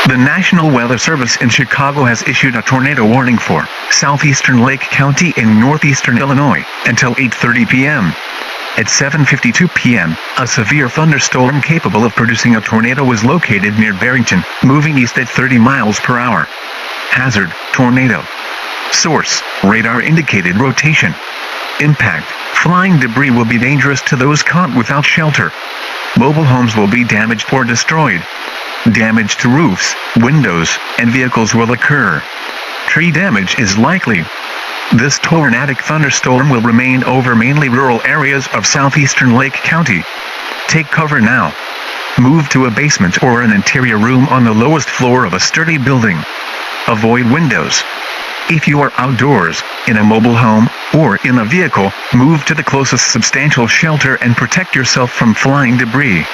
The National Weather Service in Chicago has issued a tornado warning for southeastern Lake County and northeastern Illinois until 8:30 p.m. At 7:52 p.m., a severe thunderstorm capable of producing a tornado was located near Barrington, moving east at 30 miles per hour. Hazard: tornado. Source: radar indicated rotation. Impact: flying debris will be dangerous to those caught without shelter. Mobile homes will be damaged or destroyed. Damage to roofs, windows, and vehicles will occur. Tree damage is likely. This tornadic thunderstorm will remain over mainly rural areas of southeastern Lake County. Take cover now. Move to a basement or an interior room on the lowest floor of a sturdy building. Avoid windows. If you are outdoors, in a mobile home, or in a vehicle, move to the closest substantial shelter and protect yourself from flying debris.